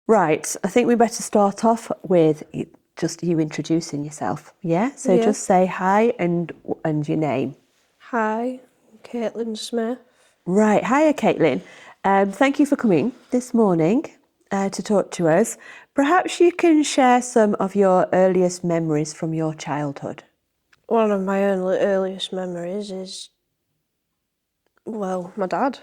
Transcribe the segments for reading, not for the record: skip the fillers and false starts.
Right, I think we better start off with just you introducing yourself. Yeah, so Yeah. just say hi and your name. Hi, Caitlin Smith. Right, hiya Caitlin. Thank you for coming this morning to talk to us. Perhaps you can share some of your earliest memories from your childhood. One of my earliest memories is, well, my dad.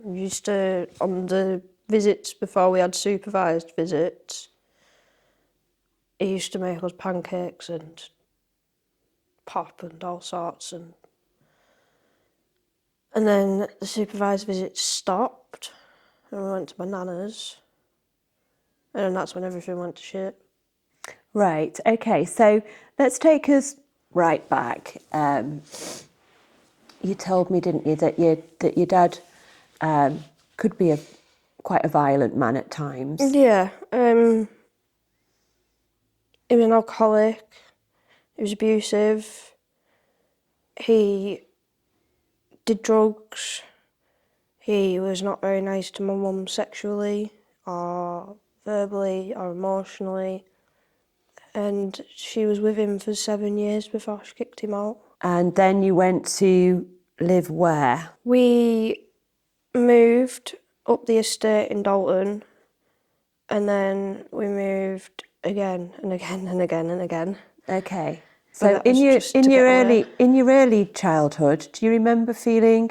We used to, on the visits before we had supervised visits, he used to make us pancakes and pop and all sorts. And then the supervised visits stopped and we went to my nana's. And then that's when everything went to shit. Right, okay, so let's take us right back. You told me, didn't you, that your dad could be quite a violent man at times. Yeah, he was an alcoholic, he was abusive, he did drugs. He was not very nice to my mum sexually or verbally or emotionally, and she was with him for 7 years before she kicked him out. And then you went to live where? We moved up the estate in Dalton, and then we moved again and again and again and again. Okay. But So that was just to get away. in your early childhood, do you remember feeling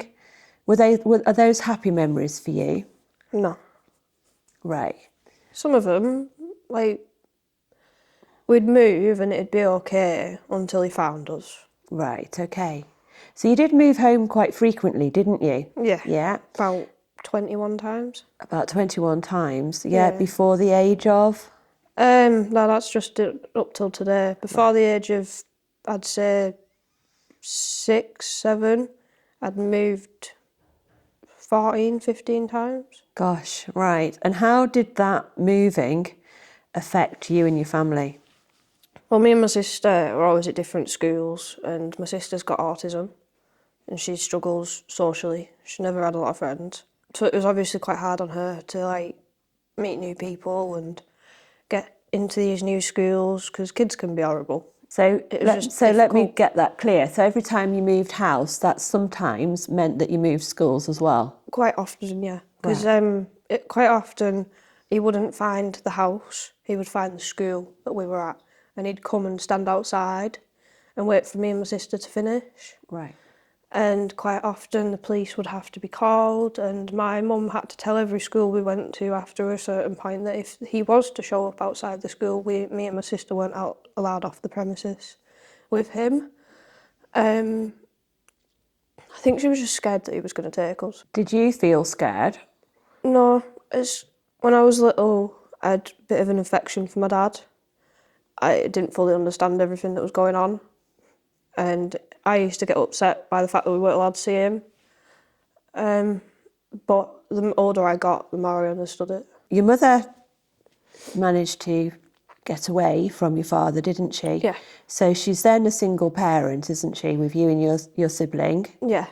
are those happy memories for you? No. Right. Some of them, like, we'd move and it'd be okay until he found us. Right. Okay. So you did move home quite frequently, didn't you? Yeah, Yeah. about 21 times. About 21 times. Yeah, Yeah. before the age of. No, that's just up till today. Before Right. the age of, I'd say 6, 7, I'd moved 14, 15 times. Gosh, right. And how did that moving affect you and your family? Well, me and my sister were always at different schools, and my sister's got autism, and she struggles socially. She never had a lot of friends. So it was obviously quite hard on her to, like, meet new people and get into these new schools, because kids can be horrible. So It was just let me difficult. get that clear. So every time you moved house, that sometimes meant that you moved schools as well. Quite often, yeah. Because Right. quite often he wouldn't find the house, he would find the school that we were at, and he'd come and stand outside and wait for me and my sister to finish. Right. And quite often the police would have to be called, and my mum had to tell every school we went to after a certain point that if he was to show up outside the school, me and my sister weren't allowed off the premises with him. I think she was just scared that he was going to take us. Did you feel scared? No, when I was little, I had a bit of an affection for my dad. I didn't fully understand everything that was going on, and I used to get upset by the fact that we weren't allowed to see him. But the older I got, the more I understood it. Your mother managed to get away from your father, didn't she? Yeah. So she's then a single parent, isn't she, with you and your sibling? Yeah.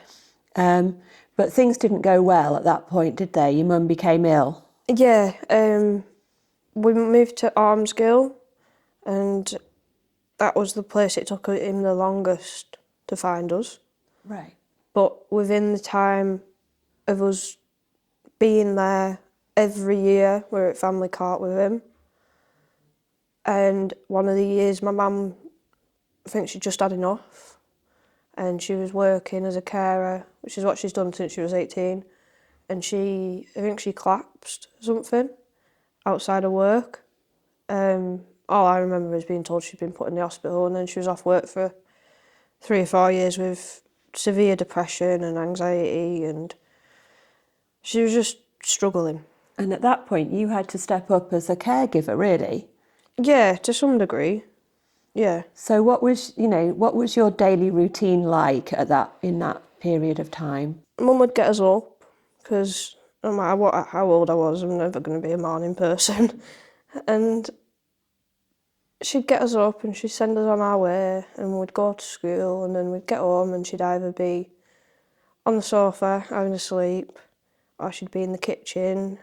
But things didn't go well at that point, did they? Your mum became ill. Yeah, we moved to Armsgill, and that was the place it took him the longest to find us. Right. But within the time of us being there every year, we were at family court with him. And one of the years, my mum, I think she just had enough, and she was working as a carer, which is what she's done since she was 18. And I think she collapsed or something outside of work. All I remember is being told she'd been put in the hospital, and then she was off work for 3 or 4 years with severe depression and anxiety, and she was just struggling. And at that point, you had to step up as a caregiver, really. Yeah, to some degree. Yeah. So what was your daily routine like in that period of time? Mum would get us up, because no matter how old I was, I'm never going to be a morning person. And she'd get us up and she'd send us on our way, and we'd go to school, and then we'd get home and she'd either be on the sofa having a sleep, or she'd be in the kitchen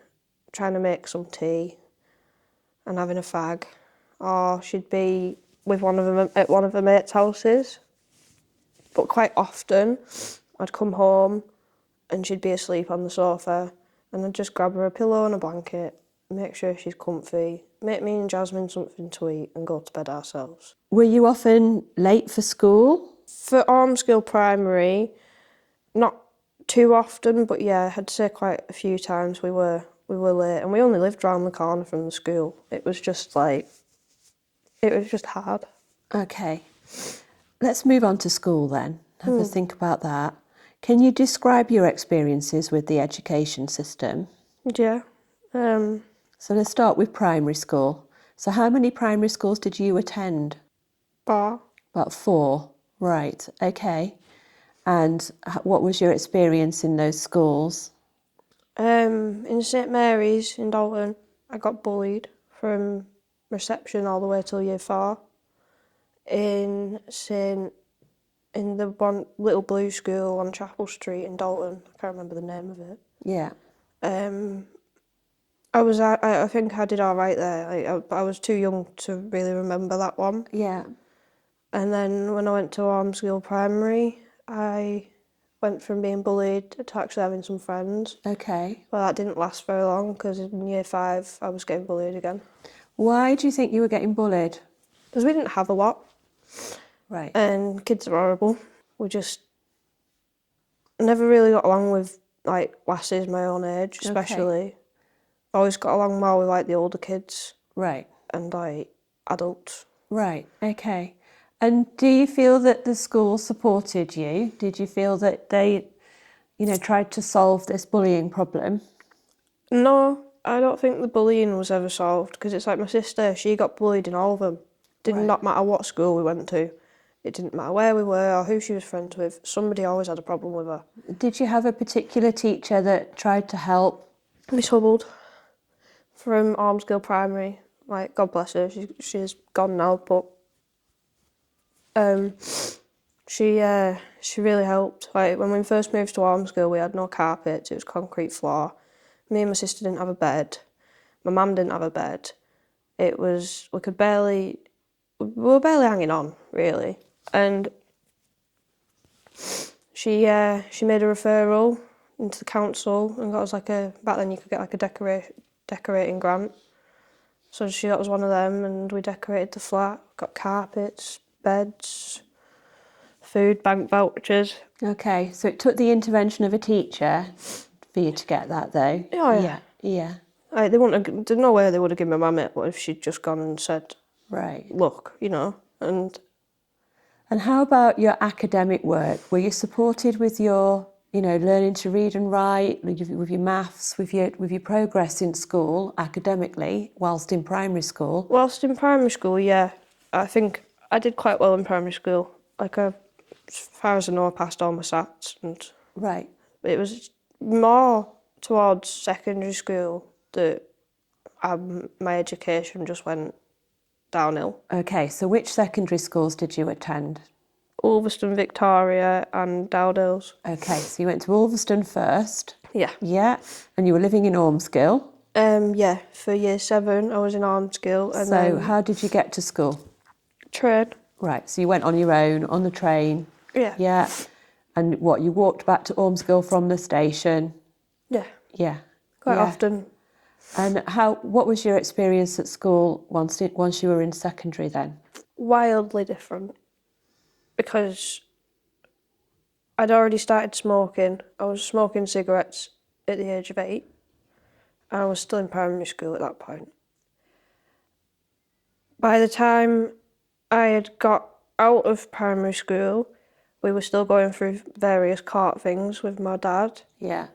trying to make some tea and having a fag, or she'd be with one of them at one of her mates' houses. But quite often, I'd come home and she'd be asleep on the sofa, and I'd just grab her a pillow and a blanket, make sure she's comfy, make me and Jasmine something to eat, and go to bed ourselves. Were you often late for school? For Ormskill Primary, not too often, but yeah, I'd say quite a few times we were late, and we only lived round the corner from the school. It was just hard. Okay. Let's move on to school then. Have a think about that. Can you describe your experiences with the education system? Yeah. So let's start with primary school. So how many primary schools did you attend? Bar. About 4. Right, okay. And what was your experience in those schools? In St Mary's in Dalton, I got bullied from reception all the way till year 4. In the one little blue school on Chapel Street in Dalton, I can't remember the name of it. Yeah. I think I did all right there. I was too young to really remember that one. Yeah. And then when I went to Ormskill Primary, I went from being bullied to actually having some friends. Okay. Well, that didn't last very long because in year 5 I was getting bullied again. Why do you think you were getting bullied? Because we didn't have a lot, Right. and kids are horrible. We just never really got along with like lasses my own age, especially. I always got along more with like the older kids Right. and like adults. Right. Okay. And do you feel that the school supported you? Did you feel that they, tried to solve this bullying problem? No, I don't think the bullying was ever solved because it's like my sister, she got bullied in all of them. Did Right. not matter what school we went to. It didn't matter where we were or who she was friends with. Somebody always had a problem with her. Did you have a particular teacher that tried to help? Miss Hubbold from Ormskill Primary, like God bless her, she's gone now, but she really helped. Like when we first moved to Ormskill, we had no carpets; it was concrete floor. Me and my sister didn't have a bed. My mum didn't have a bed. We were barely hanging on, really. And she made a referral into the council and got us back then you could get like a decorating grant. So she got us one of them and we decorated the flat, got carpets, beds, food, bank vouchers. Okay, so it took the intervention of a teacher for you to get that, though. Oh, yeah. Yeah. Yeah. Like, there's no way they would have given my mum it, but if she'd just gone and said, Right. look, And how about your academic work? Were you supported with your, learning to read and write, with your maths, with your progress in school academically, whilst in primary school? Whilst in primary school, yeah, I think I did quite well in primary school. Like, as far as I know, I passed all my SATs, and Right. it was more towards secondary school that my education just went downhill. Okay, so which secondary schools did you attend? Ulverston, Victoria and Dowdales. Okay, so you went to Ulverston first. Yeah. Yeah, and you were living in Ormskill. Yeah, for year 7 I was in Ormskill and So then how did you get to school? train. Right, so you went on your own, on the train. Yeah. Yeah. And what, you walked back to Ormskill from the station? Yeah. Yeah. Quite Yeah. often. And what was your experience at school once you were in secondary then? Wildly different. Because I'd already started smoking. I was smoking cigarettes at the age of 8. And I was still in primary school at that point. By the time I had got out of primary school, we were still going through various court things with my dad. Yeah.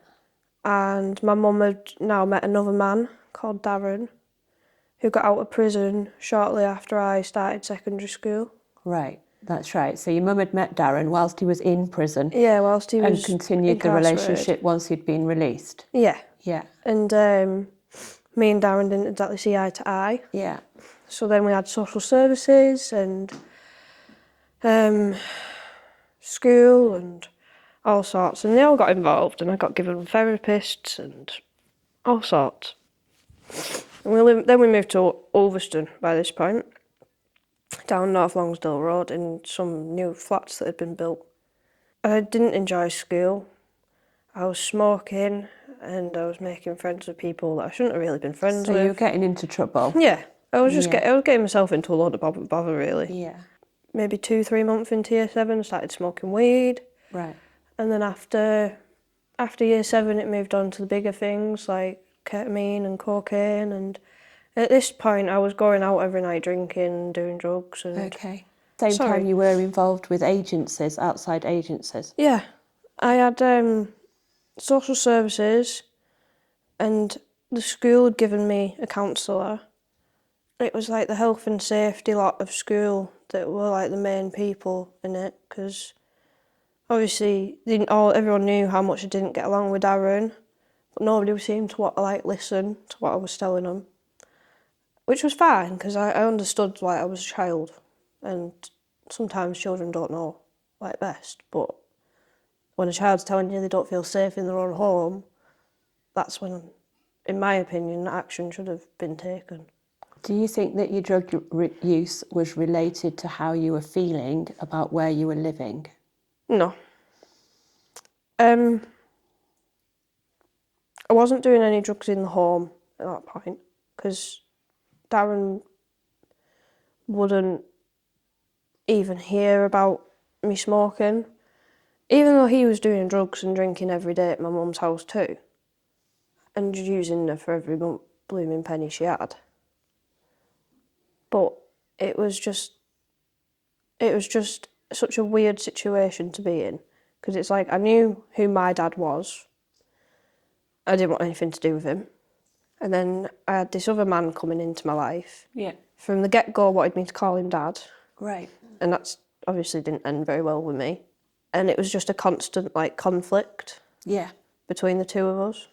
And my mum had now met another man called Darren, who got out of prison shortly after I started secondary school. Right, that's right. So your mum had met Darren whilst he was in prison. Yeah, whilst he was and continued the incarcerated. relationship once he'd been released. Yeah. Yeah. And me and Darren didn't exactly see eye to eye. Yeah. So then we had social services and school and all sorts, and they all got involved, and I got given therapists and all sorts. And then we moved to Ulverston by this point, down North Longsdale Road in some new flats that had been built. I didn't enjoy school. I was smoking and I was making friends with people that I shouldn't have really been friends So with. you were getting into trouble? Yeah, I was just Yeah. I was getting myself into a lot of bother really. Yeah. Maybe 2-3 months into year 7, I started smoking weed. Right. And then after year 7, it moved on to the bigger things like ketamine and cocaine. And at this point, I was going out every night drinking, doing drugs. And Okay. Same Sorry. time you were involved with agencies, outside agencies? yeah, I had social services, and the school had given me a counsellor. It was like the health and safety lot of school that were like the main people in it, because obviously everyone knew how much I didn't get along with Darren, but nobody seemed to want to like listen to what I was telling them, which was fine because I understood like I was a child, and sometimes children don't know like best, but when a child's telling you they don't feel safe in their own home, that's when, in my opinion, action should have been taken. Do you think that your drug use was related to how you were feeling about where you were living? No. I wasn't doing any drugs in the home at that point because Darren wouldn't even hear about me smoking, even though he was doing drugs and drinking every day at my mum's house too, and using her for every blooming penny she had. But it was just such a weird situation to be in, because it's like I knew who my dad was. I didn't want anything to do with him. And then I had this other man coming into my life. Yeah. From the get-go, wanted me to call him Dad. Right. And that's obviously didn't end very well with me. And it was just a constant like conflict Yeah. between the two of us.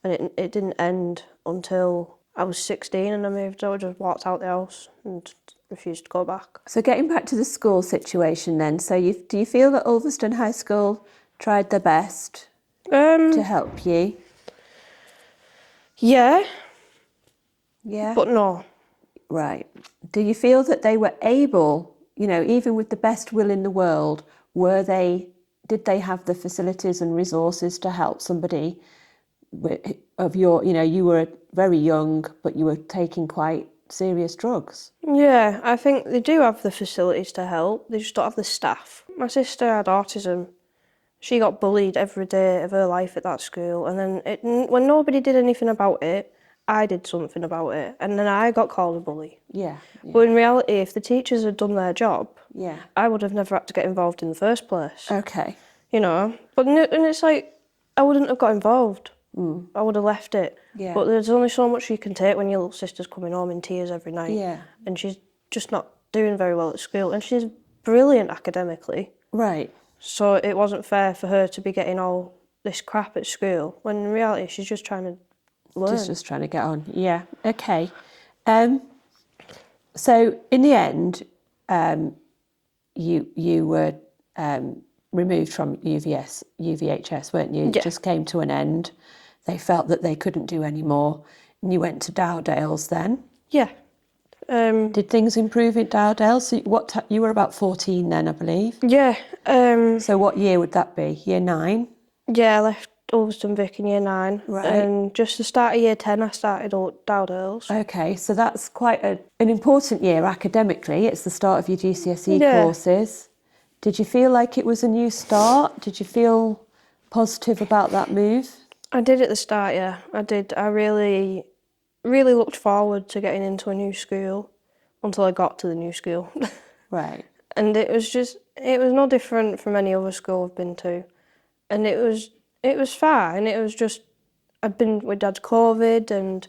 And it didn't end until I was 16 and I just walked out the house and refused to go back. So getting back to the school situation then, so do you feel that Ulverston High School tried their best to help you? Yeah, Yeah. but no. Right. Do you feel that they were able, even with the best will in the world, did they have the facilities and resources to help somebody of you were very young, but you were taking quite serious drugs? Yeah, I think they do have the facilities to help. They just don't have the staff. My sister had autism. She got bullied every day of her life at that school, and then when nobody did anything about it, I did something about it, and then I got called a bully. Yeah. But in reality, if the teachers had done their job, Yeah. I would have never had to get involved in the first place. Okay. But and it's like, I wouldn't have got involved. I would have left it. Yeah. But there's only so much you can take when your little sister's coming home in tears every night. Yeah. And she's just not doing very well at school. And she's brilliant academically. Right. So it wasn't fair for her to be getting all this crap at school, when in reality she's just trying to learn. Just trying to get on. Yeah. Okay. So in the end, you were removed from UVHS, weren't you? It Yeah. just came to an end. They felt that they couldn't do any more, and you went to Dowdale's then. Yeah. Did things improve at Dowdale's? So you were about 14 then, I believe. Yeah. So what year would that be? Year 9? Yeah, I left Ulverston Vic in year 9. Right. And just the start of year 10, I started Dowdale's. Okay, so that's quite an important year academically. It's the start of your GCSE Yeah. courses. Did you feel like it was a new start? Did you feel positive about that move? I did at the start, yeah. I did. I really, really looked forward to getting into a new school until I got to the new school. Right. And it was no different from any other school I've been to. And it was fine. It was just, we'd had COVID and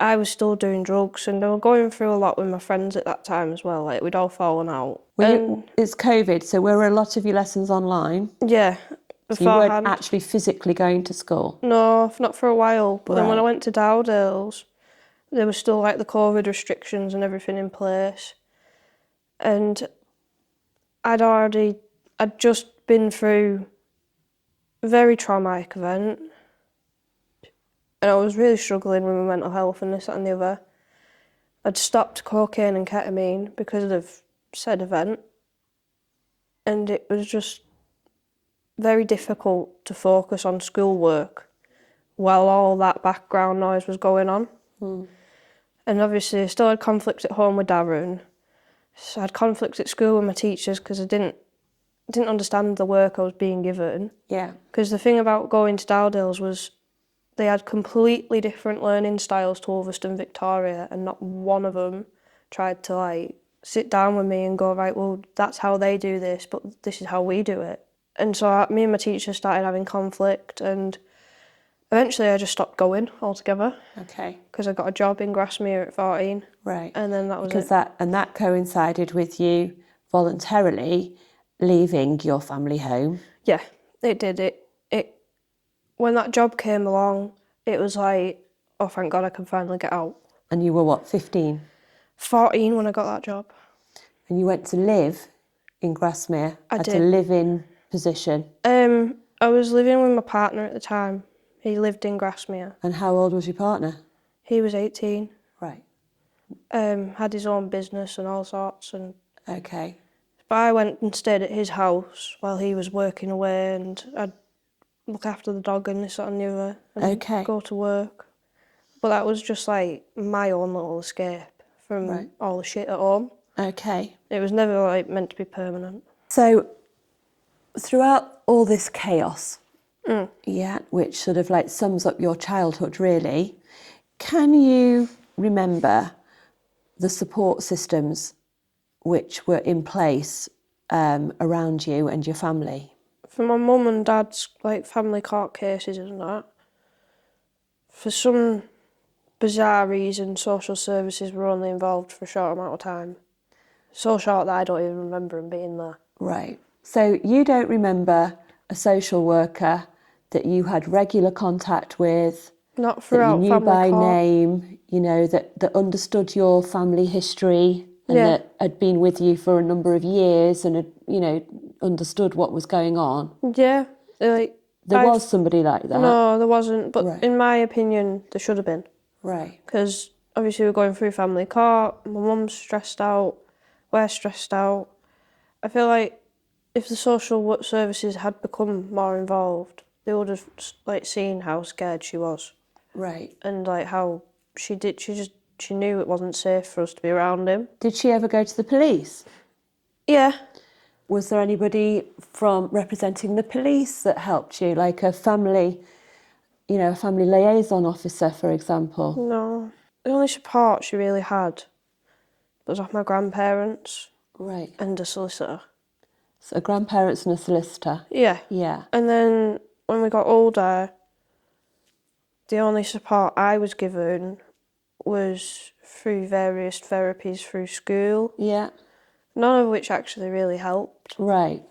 I was still doing drugs, and I was going through a lot with my friends at that time as well. Like, we'd all fallen out. It's COVID, so were a lot of your lessons online? Yeah, So you beforehand. weren't actually physically going to school? No, not for a while. But then when I Right. went to Dowdale's, there was still like the COVID restrictions and everything in place. And I'd just been through a very traumatic event. and I was really struggling with my mental health and this, that and the other. I'd stopped cocaine and ketamine because of said event, and it was just very difficult to focus on schoolwork while all that background noise was going on. And obviously I still had conflicts at home with Darren, so I had conflicts at school with my teachers because I didn't understand the work I was being given. Yeah. Because the thing about going to Dowdale's was they had completely different learning styles to Ulverston Victoria, and not one of them tried to like sit down with me and go, right, well, that's how they do this, but this is how we do it. And so me and my teacher started having conflict, and eventually I just stopped going altogether. Okay. Because I got a job in Grasmere at 14. Right. And then that was because it. that coincided with you voluntarily leaving your family home. Yeah, it did. It when that job came along, it was like, oh, thank God I can finally get out. And you were what, 15? 14 when I got that job. And you went to live in Grasmere I at did. a live-in position. I was living with my partner at the time. He lived in Grasmere. And how old was your partner? He was 18. Right. Had his own business and all sorts. And Okay. but I went and stayed at his house while he was working away, and I'd look after the dog and this, that and the other, and Okay. go to work. But that was just like my own little escape from all the shit at home. Okay. It was never like meant to be permanent. So throughout all this chaos, yeah, which sort of like sums up your childhood really, can you remember the support systems which were in place around you and your family? For my mum and dad's like family court cases and that, for some bizarre reason, social services were only involved for a short amount of time. So short that I don't even remember them being there. Right. So you don't remember a social worker that you had regular contact with, Not that you throughout knew family by court. name, you know, that understood your family history and Yeah. that had been with you for a number of years and had, you know, understood what was going on? Yeah, like There was somebody like that? No, there wasn't. But Right. in my opinion, there should have been. Right. Because obviously we're going through family court. My mum's stressed out. We're stressed out. I feel like if the social work services had become more involved, they would have like seen how scared she was Right. and like how she knew it wasn't safe for us to be around him. Did she ever go to the police? Yeah. Was there anybody from representing the police that helped you, like a family, you know, a family liaison officer, for example? No. The only support she really had was off my grandparents Right. and a solicitor. So grandparents and a solicitor? Yeah. Yeah. And then when we got older, the only support I was given was through various therapies through school, Yeah. none of which actually really helped. Right.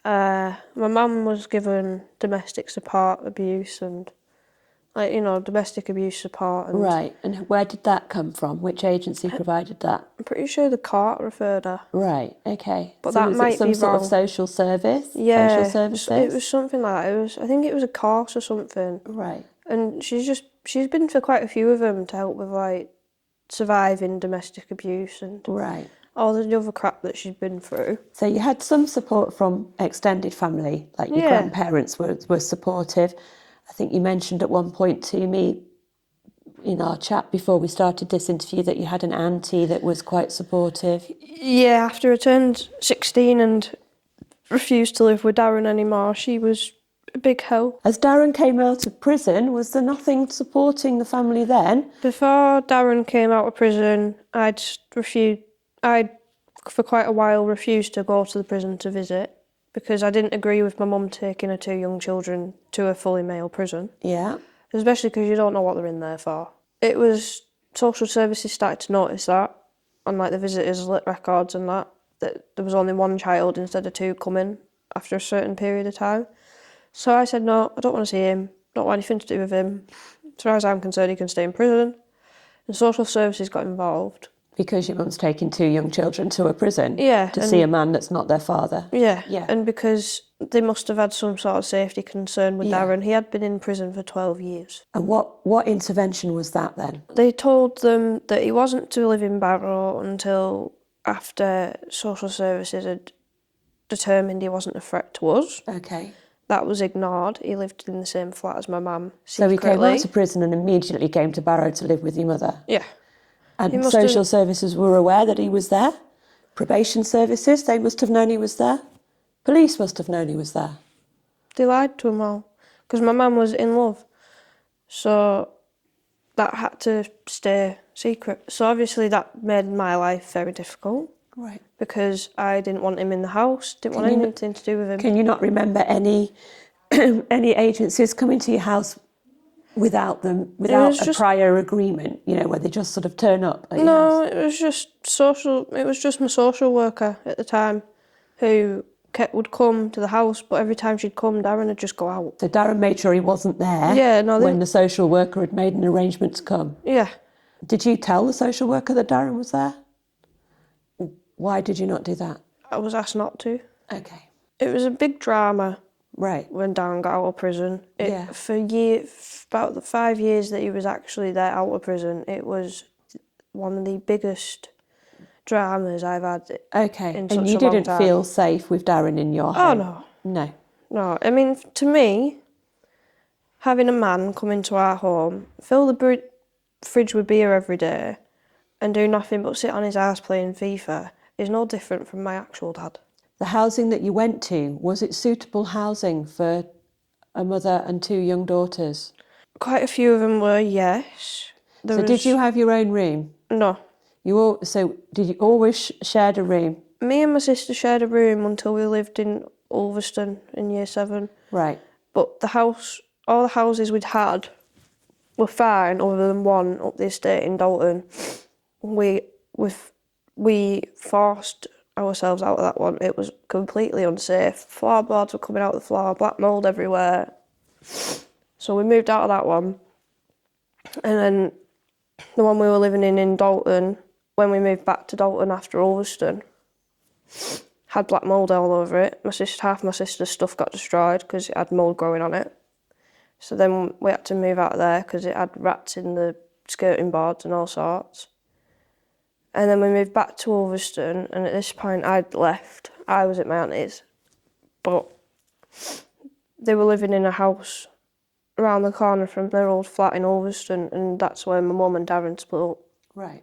My mum was given domestic support abuse and, like, you know, domestic abuse support. And Right. And where did that come from? Which agency provided that? I'm pretty sure the court referred her. Right. Okay. But so that was might it some be sort of wrong. social service? Yeah, Social services? it was something like that. I think it was a course or something. Right. And she's been for quite a few of them to help with like surviving domestic abuse and Right. all the other crap that she's been through. So you had some support from extended family, like your Yeah. grandparents were supportive. I think you mentioned at one point to me in our chat before we started this interview that you had an auntie that was quite supportive. Yeah, after I turned 16 and refused to live with Darren anymore, she was a big help. As Darren came out of prison, was there nothing supporting the family then? Before Darren came out of prison, I'd for quite a while refused to go to the prison to visit because I didn't agree with my mum taking her two young children to a fully male prison. Yeah. Especially because you don't know what they're in there for. It was social services started to notice that on like the visitors' records and that there was only one child instead of two coming after a certain period of time. So I said, no, I don't want to see him, don't want anything to do with him. As far as I'm concerned, he can stay in prison. And social services got involved. Because your mum's taking 2 young children to a prison Yeah, to see a man that's not their father. Yeah, Yeah. and because they must have had some sort of safety concern with Yeah. Darren. He had been in prison for 12 years. And what intervention was that then? They told them that he wasn't to live in Barrow until after social services had determined he wasn't a threat to us. Okay. That was ignored. He lived in the same flat as my mum, So he came secretly. out of prison and immediately came to Barrow to live with your mother? Yeah. He And must social have- services were aware that he was there? Probation services, they must have known he was there? Police must have known he was there? They lied to him all. Because my mum was in love. So that had to stay secret. So obviously that made my life very difficult. Right. Because I didn't want him in the house, didn't want anything to do with him. Can you not remember any any agencies coming to your house without a prior agreement, you know, where they just sort of turn up at your house? No, it was just my social worker at the time who would come to the house, but every time she'd come, Darren would just go out. So Darren made sure he wasn't there when the social worker had made an arrangement to come? Yeah. Did you tell the social worker that Darren was there? Why did you not do that? I was asked not to. Okay. It was a big drama. Right. When Darren got out of prison. Yeah. For about the 5 years that he was actually there out of prison, it was one of the biggest dramas I've had Okay. in such a long time. And you didn't feel safe with Darren in your home? Oh, no. No. No. I mean, to me, having a man come into our home, fill the fridge with beer every day, and do nothing but sit on his ass playing FIFA is no different from my actual dad. The housing that you went to, was it suitable housing for a mother and 2 young daughters? Quite a few of them were, yes. Did you have your own room? No. So did you always shared a room? Me and my sister shared a room until we lived in Ulverston in year 7. Right. But all the houses we'd had were fine, other than one up the estate in Dalton. We forced ourselves out of that one. It was completely unsafe. Floorboards were coming out of the floor, black mould everywhere. So we moved out of that one. And then the one we were living in Dalton, when we moved back to Dalton after Ulverston, had black mould all over it. Half my sister's stuff got destroyed because it had mould growing on it. So then we had to move out of there because it had rats in the skirting boards and all sorts. And then we moved back to Ulverston, and at this point I'd left. I was at my auntie's, but they were living in a house around the corner from their old flat in Ulverston, and that's where my mum and Darren split up. Right.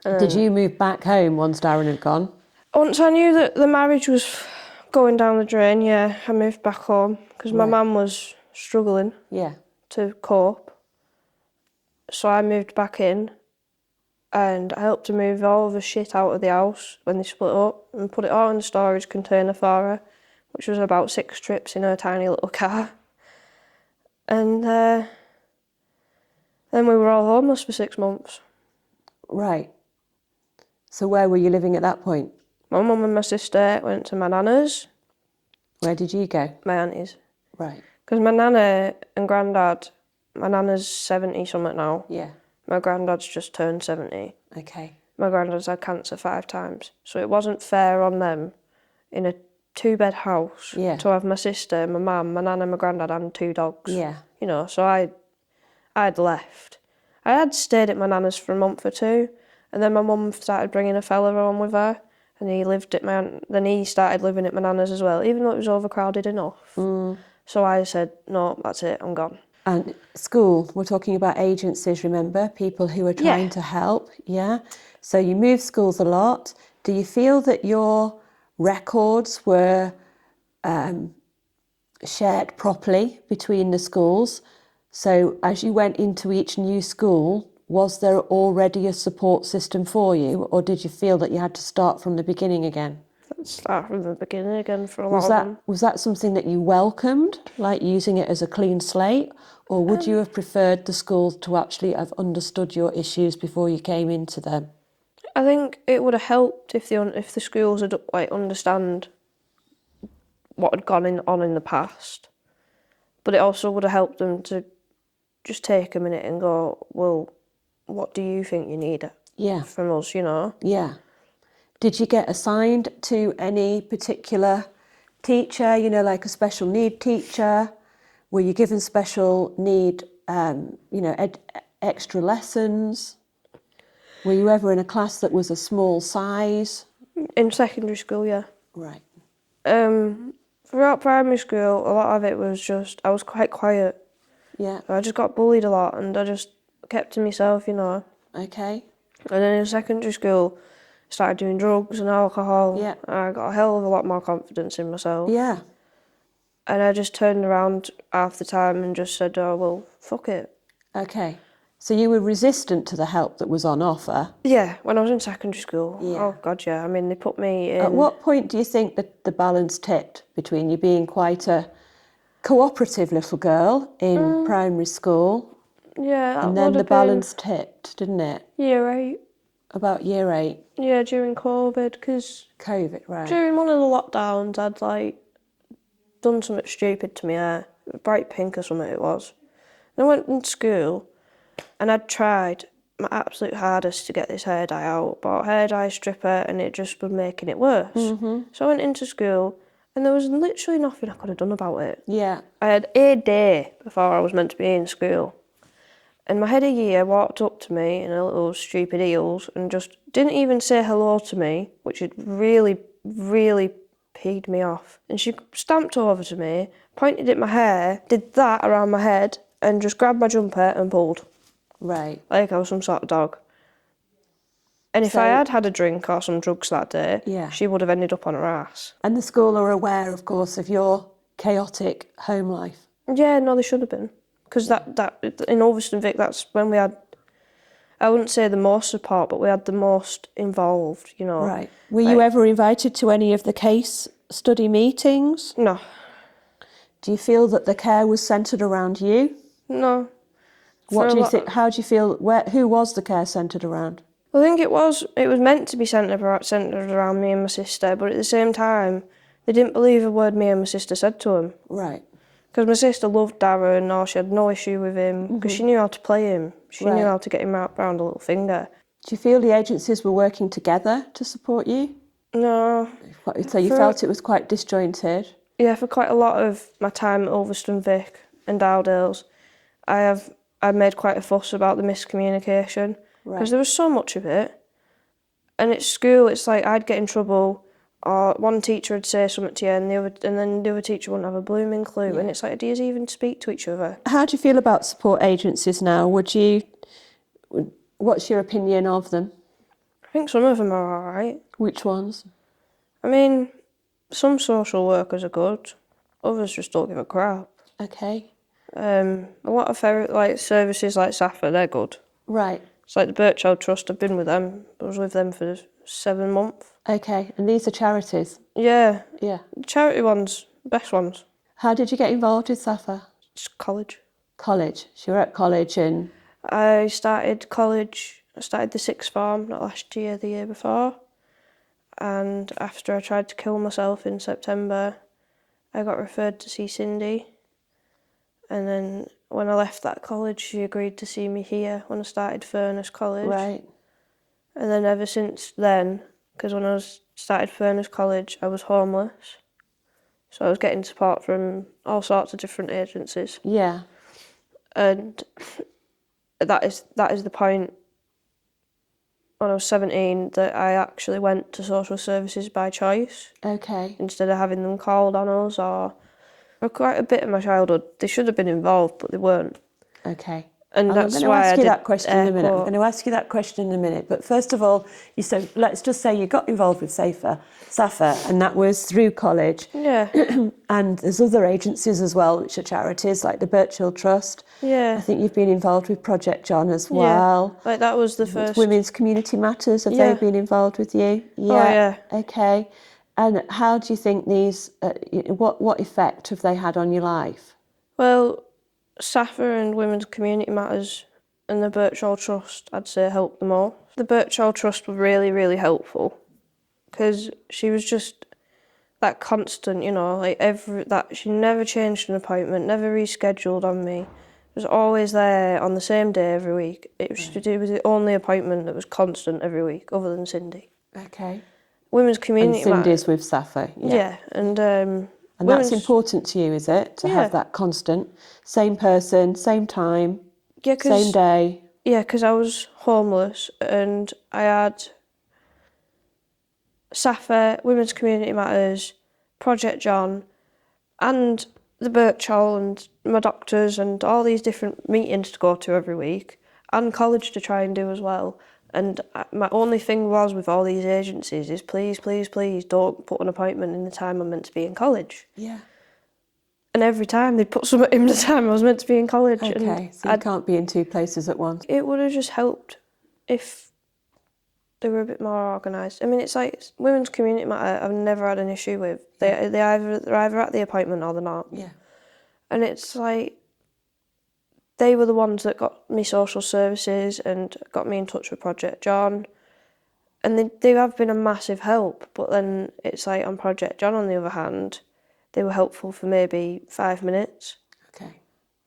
Did you move back home once Darren had gone? Once I knew that the marriage was going down the drain, yeah, I moved back home because my mum was struggling to cope. So I moved back in. And I helped her move all of the shit out of the house when they split up and put it all in the storage container for her, which was about 6 trips in her tiny little car. And then we were all homeless for 6 months. Right. So where were you living at that point? My mum and my sister went to my nana's. Where did you go? My auntie's. Right. Because my nana and granddad, my nana's 70-something now. Yeah. My granddad's just turned 70. Okay. My granddad's had cancer 5 times. So it wasn't fair on them in a 2-bed house to have my sister, my mum, my nana, my granddad and 2 dogs. Yeah. You know, so I'd left. I had stayed at my nana's for a month or 2, and then my mum started bringing a fella home with her, and then he started living at my nana's as well, even though it was overcrowded enough. So I said, no, that's it, I'm gone. And school, we're talking about agencies, remember? People who are trying to help, yeah? So you moved schools a lot. Do you feel that your records were shared properly between the schools? So as you went into each new school, was there already a support system for you, or did you feel that you had to start from the beginning again? Start from the beginning again for a lot of them. Was that something that you welcomed, like using it as a clean slate, or would you have preferred the schools to actually have understood your issues before you came into them? I think it would have helped if the schools had understand what had gone on in the past, but it also would have helped them to just take a minute and go, well, what do you think you need? Yeah. from us, you know. Yeah. Did you get assigned to any particular teacher, you know, like a special need teacher? Were you given special need, extra lessons? Were you ever in a class that was a small size? In secondary school, yeah. Right. Throughout primary school, a lot of it was just, I was quite quiet. Yeah. I just got bullied a lot and I just kept to myself, you know. Okay. And then in secondary school, I started doing drugs and alcohol. Yeah. I got a hell of a lot more confidence in myself. Yeah. And I just turned around half the time and just said, oh, well, fuck it. Okay. So you were resistant to the help that was on offer? Yeah, when I was in secondary school. Yeah. Oh, God, yeah. I mean, they put me in... At what point do you think that the balance tipped between you being quite a cooperative little girl in primary school Yeah, that and then would the have been balance tipped, didn't it? year 8. About year 8? Yeah, during COVID, because COVID, right. during one of the lockdowns, I'd, like, done something stupid to my hair. Bright pink or something it was. And I went into school and I'd tried my absolute hardest to get this hair dye out, bought a hair dye stripper and it just was making it worse. So I went into school and there was literally nothing I could have done about it. Yeah. I had a day before I was meant to be in school. And my head of year walked up to me in a little stupid heels and just didn't even say hello to me, which had really, really peed me off. And she stamped over to me, pointed at my hair, did that around my head, and just grabbed my jumper and pulled. Right. Like I was some sort of dog. And if I had had a drink or some drugs that day, Yeah. she would have ended up on her ass. And the school are aware, of course, of your chaotic home life? Yeah, no, they should have been. Because that in Ulverston Vic, that's when we had, I wouldn't say the most support, but we had the most involved, you know. Right. Were you ever invited to any of the case study meetings? No. Do you feel that the care was centred around you? No. What do you think? How do you feel? Who was the care centred around? I think it was meant to be centred around me and my sister, but at the same time, they didn't believe a word me and my sister said to him. Right. Because my sister loved Darren, or she had no issue with him, because she knew how to play him. She knew how to get him round a little finger. Do you feel the agencies were working together to support you? No. So you felt it was quite disjointed? Yeah, for quite a lot of my time at Ulverston Vic and Dowdales, I made quite a fuss about the miscommunication. Because there was so much of it. And at school, it's like I'd get in trouble, or one teacher would say something to you, and then the other teacher wouldn't have a blooming clue. Yeah. And it's like, do you even speak to each other? How do you feel about support agencies now? What's your opinion of them? I think some of them are all right. Which ones? I mean, some social workers are good. Others just don't give a crap. Okay. A lot of services like SAFA, they're good. Right. It's like the Birchild Trust, I've been with them. I was with them for 7 months. Okay, and these are charities? Yeah. Yeah. The charity ones, the best ones. How did you get involved with SAFA? Just college. College? So you were at college and... I started college, I started the 6th form, not last year, the year before. And after I tried to kill myself in September, I got referred to see Cindy. And then when I left that college, she agreed to see me here when I started Furness College. Right. And then ever since then, because when I started Furness College, I was homeless. So I was getting support from all sorts of different agencies. Yeah. And that is the point, when I was 17, that I actually went to social services by choice. Okay. Instead of having them called on us, or for quite a bit of my childhood, they should have been involved, but they weren't. Okay. And that's why I did that question in a minute. I'm going to ask you that question in a minute. But first of all, let's just say you got involved with SAFA, and that was through college. Yeah. And there's other agencies as well, which are charities, like the Birchild Trust. Yeah. I think you've been involved with Project John as well. Yeah. Like that was the first. Women's Community Matters, have they been involved with you? Yeah. Oh, yeah. Okay. And how do you think these, what effect have they had on your life? Well, SAFA and Women's Community Matters and the Birchild Trust, I'd say, helped them all. The Birchild Trust were really, really helpful, because she was just that constant, you know, she never changed an appointment, never rescheduled on me, was always there on the same day every week. It was the only appointment that was constant every week, other than Cindy. Okay. Women's And community Cindy's with SAFA, yeah. Yeah, and And women's, that's important to you, is it? To Yeah. have that constant, same person, same time, yeah, same day. because I was homeless and I had SAFA, Women's Community Matters, Project John, and the Birch Hall and my doctors and all these different meetings to go to every week, and college to try and do as well. And my only thing was with all these agencies is please, please, please don't put an appointment in the time I'm meant to be in college. Yeah. And every time they'd put something in the time I was meant to be in college. Okay, And so you can't be in two places at once. it would have just helped if they were a bit more organised. I mean, it's like Women's Community Matter I've never had an issue with. They're either at the appointment or they're not. Yeah. And it's like, they were the ones that got me social services and got me in touch with Project John. And they have been a massive help. But then it's like on Project John, on the other hand, they were helpful for maybe 5 minutes. Okay.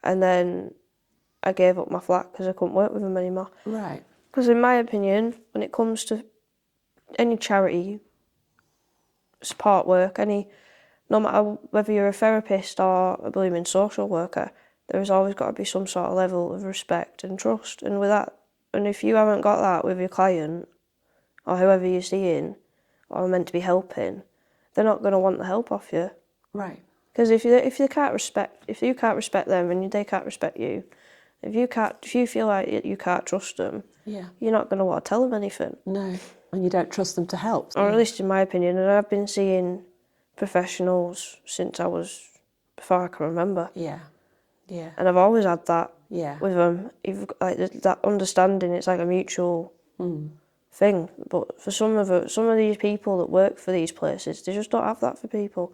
And then I gave up my flat because I couldn't work with them anymore. Right. Because in my opinion, when it comes to any charity, support work, no matter whether you're a therapist or a blooming social worker, there has always got to be some sort of level of respect and trust. And with that, and if you haven't got that with your client or whoever you're seeing or are meant to be helping, they're not going to want the help off you. Right. Because if you can't respect them and they can't respect you, if you feel like you can't trust them, Yeah. you're not going to want to tell them anything. No. And you don't trust them to help. Or at least in my opinion, and I've been seeing professionals since before I can remember. Yeah. Yeah. And I've always had that Yeah. with them. You've got, like, that understanding, it's like a mutual thing. But for some of these people that work for these places, they just don't have that for people.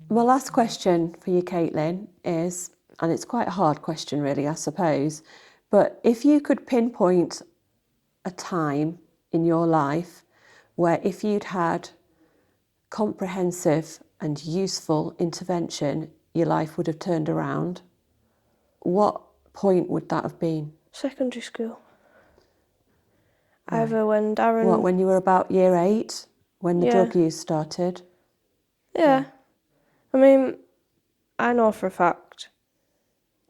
My last question for you, Caitlin, is, and it's quite a hard question really, I suppose, but if you could pinpoint a time in your life where if you'd had comprehensive and useful intervention, your life would have turned around, what point would that have been? Secondary school. Right. Either when Darren... What, when you were about year 8, when the Yeah. drug use started? Yeah. I mean, I know for a fact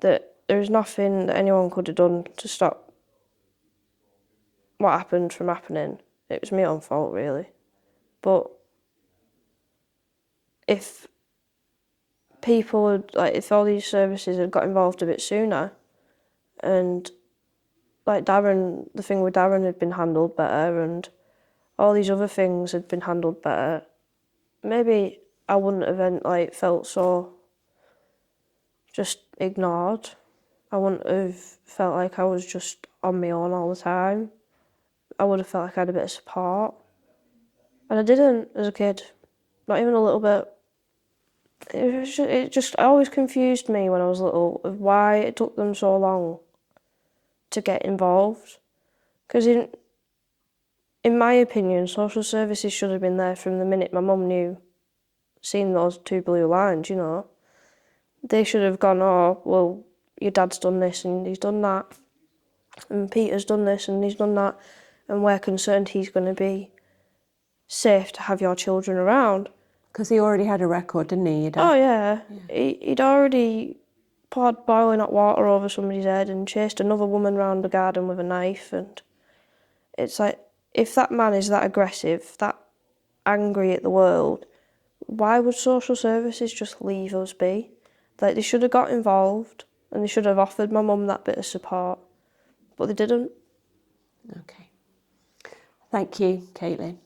that there's nothing that anyone could have done to stop what happened from happening. It was my own fault, really. But if people would, like, if all these services had got involved a bit sooner, and like Darren, the thing with Darren had been handled better, and all these other things had been handled better, maybe I wouldn't have felt so just ignored. I wouldn't have felt like I was just on my own all the time. I would have felt like I had a bit of support. And I didn't as a kid, not even a little bit. It always confused me when I was little of why it took them so long to get involved. Because in my opinion, social services should have been there from the minute my mum knew, seen those 2 blue lines, you know. They should have gone, oh, well, your dad's done this and he's done that, and Peter's done this and he's done that, and we're concerned he's going to be safe to have your children around. Because he already had a record, didn't he, your dad? Oh, yeah. He'd already poured boiling hot water over somebody's head and chased another woman round the garden with a knife. And it's like, if that man is that aggressive, that angry at the world, why would social services just leave us be? Like, they should have got involved and they should have offered my mum that bit of support, but they didn't. Okay. Thank you, Caitlin.